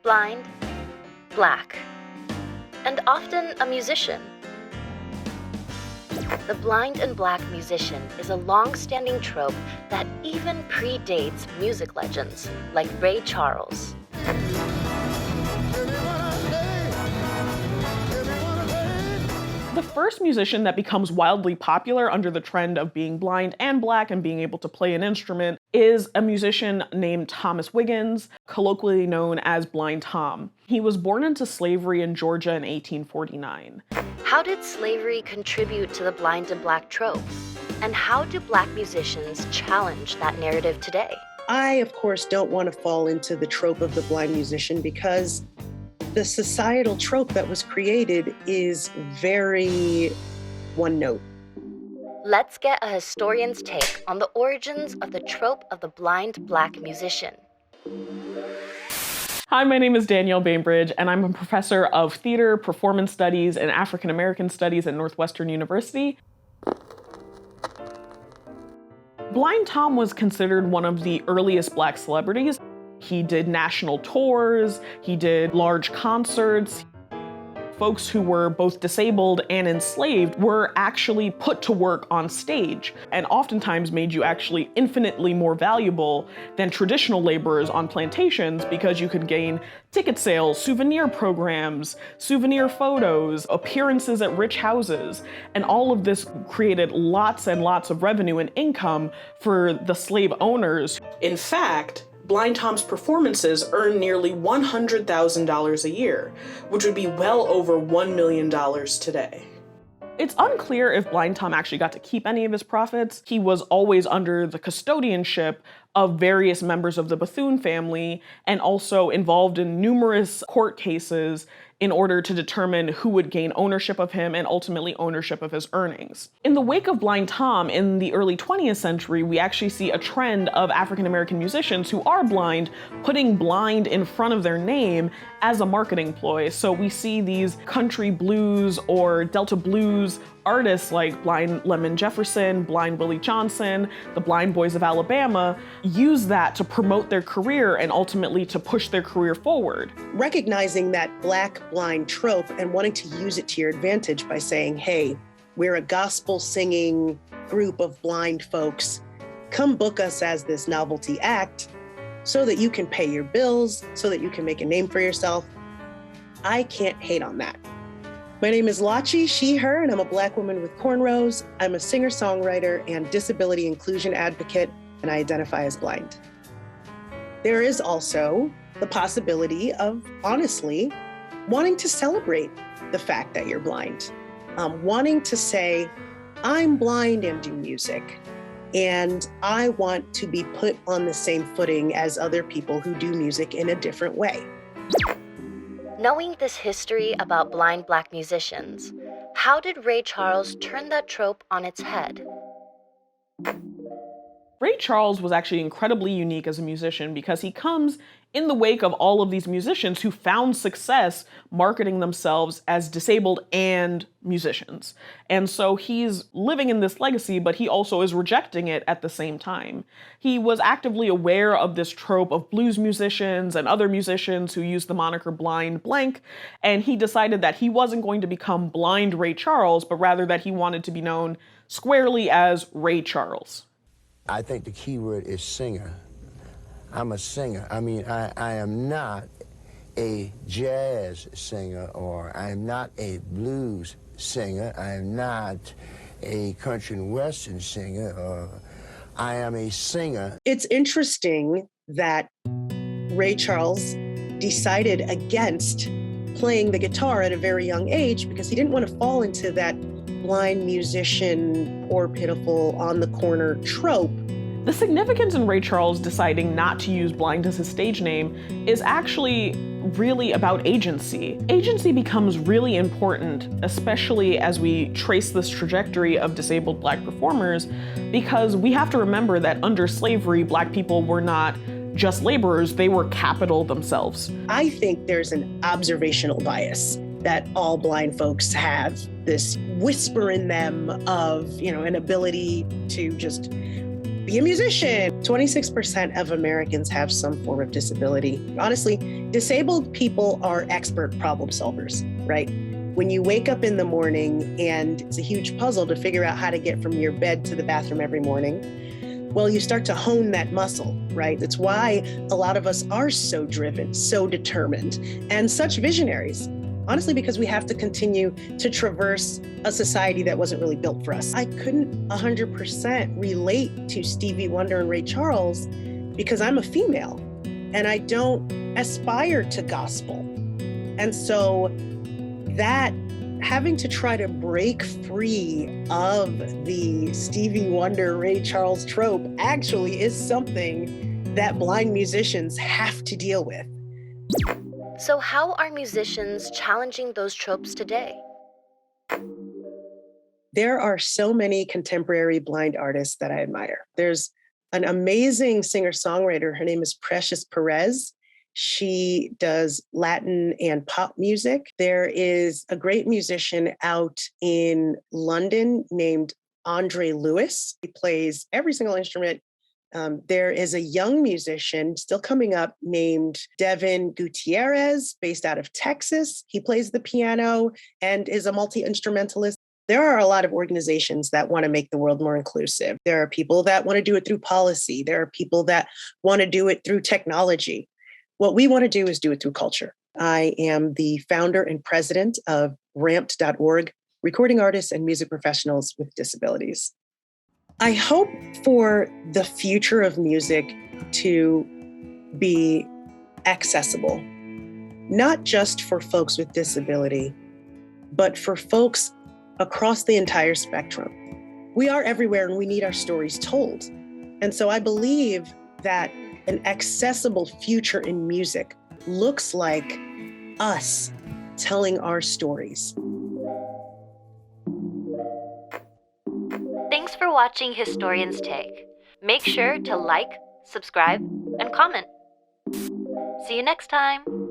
blind, black, and often a musician. The blind and black musician is a long-standing trope that even predates music legends like Ray Charles. The first musician that becomes wildly popular under the trend of being blind and black and being able to play an instrument is a musician named Thomas Wiggins, colloquially known as Blind Tom. He was born into slavery in Georgia in 1849. How did slavery contribute to the blind and black trope? And how do black musicians challenge that narrative today? I, of course, don't want to fall into the trope of the blind musician because the societal trope that was created is very one note. Let's get a historian's take on the origins of the trope of the blind black musician. Hi, my name is Danielle Bainbridge, and I'm a professor of theater, performance studies, and African American studies at Northwestern University. Blind Tom was considered one of the earliest black celebrities. He did national tours, he did large concerts. Folks who were both disabled and enslaved were actually put to work on stage, and oftentimes made you actually infinitely more valuable than traditional laborers on plantations because you could gain ticket sales, souvenir programs, souvenir photos, appearances at rich houses, and all of this created lots and lots of revenue and income for the slave owners. In fact, Blind Tom's performances earned nearly $100,000 a year, which would be well over $1 million today. It's unclear if Blind Tom actually got to keep any of his profits. He was always under the custodianship of various members of the Bethune family and also involved in numerous court cases in order to determine who would gain ownership of him and ultimately ownership of his earnings. In the wake of Blind Tom in the early 20th century, we actually see a trend of African American musicians who are blind putting blind in front of their name as a marketing ploy. So we see these country blues or Delta blues artists like Blind Lemon Jefferson, Blind Willie Johnson, the Blind Boys of Alabama use that to promote their career and ultimately to push their career forward. Recognizing that black blind trope and wanting to use it to your advantage by saying, hey, we're a gospel singing group of blind folks. Come book us as this novelty act so that you can pay your bills, so that you can make a name for yourself. I can't hate on that. My name is Lachi, she, her, and I'm a black woman with cornrows. I'm a singer-songwriter and disability inclusion advocate, and I identify as blind. There is also the possibility of, honestly, wanting to celebrate the fact that you're blind. Wanting to say, I'm blind and do music, and I want to be put on the same footing as other people who do music in a different way. Knowing this history about blind black musicians, how did Ray Charles turn that trope on its head? Ray Charles was actually incredibly unique as a musician because he comes in the wake of all of these musicians who found success marketing themselves as disabled and musicians. And so he's living in this legacy, but he also is rejecting it at the same time. He was actively aware of this trope of blues musicians and other musicians who use the moniker Blind Blank, and he decided that he wasn't going to become Blind Ray Charles, but rather that he wanted to be known squarely as Ray Charles. I think the key word is singer. I'm a singer. I mean, I am not a jazz singer, or I am not a blues singer. I am not a country and western singer, or I am a singer. It's interesting that Ray Charles decided against playing the guitar at a very young age because he didn't want to fall into that blind musician, poor, pitiful, on the corner trope. The significance in Ray Charles deciding not to use blind as his stage name is actually really about agency. Agency becomes really important, especially as we trace this trajectory of disabled black performers, because we have to remember that under slavery, black people were not just laborers, they were capital themselves. I think there's an observational bias that all blind folks have, this whisper in them of, an ability to just be a musician. 26% of Americans have some form of disability. Honestly, disabled people are expert problem solvers, right? When you wake up in the morning and it's a huge puzzle to figure out how to get from your bed to the bathroom every morning, well, you start to hone that muscle, right? That's why a lot of us are so driven, so determined, and such visionaries. Honestly, because we have to continue to traverse a society that wasn't really built for us. I couldn't 100% relate to Stevie Wonder and Ray Charles because I'm a female and I don't aspire to gospel. And so that having to try to break free of the Stevie Wonder, Ray Charles trope actually is something that blind musicians have to deal with. So, how are musicians challenging those tropes today? There are so many contemporary blind artists that I admire. There's an amazing singer-songwriter. Her name is Precious Perez. She does Latin and pop music. There is a great musician out in London named Andre Lewis. He plays every single instrument. There is a young musician still coming up named Devin Gutierrez, based out of Texas. He plays the piano and is a multi-instrumentalist. There are a lot of organizations that want to make the world more inclusive. There are people that want to do it through policy. There are people that want to do it through technology. What we want to do is do it through culture. I am the founder and president of ramped.org, recording artists and music professionals with disabilities. I hope for the future of music to be accessible, not just for folks with disability, but for folks across the entire spectrum. We are everywhere and we need our stories told. And so I believe that an accessible future in music looks like us telling our stories. Thanks for watching Historian's Take. Make sure to like, subscribe, and comment. See you next time.